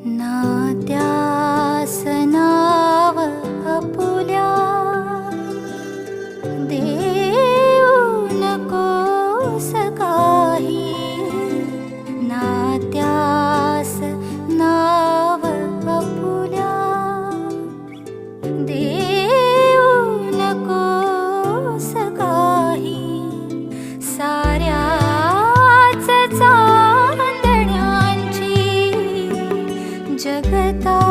नात्यास नाव आपुल्या देऊ नकोस काही, नात्यास नाव आपुल्या देऊ नकोस काही. साऱ्याच चांदण्यांची जगता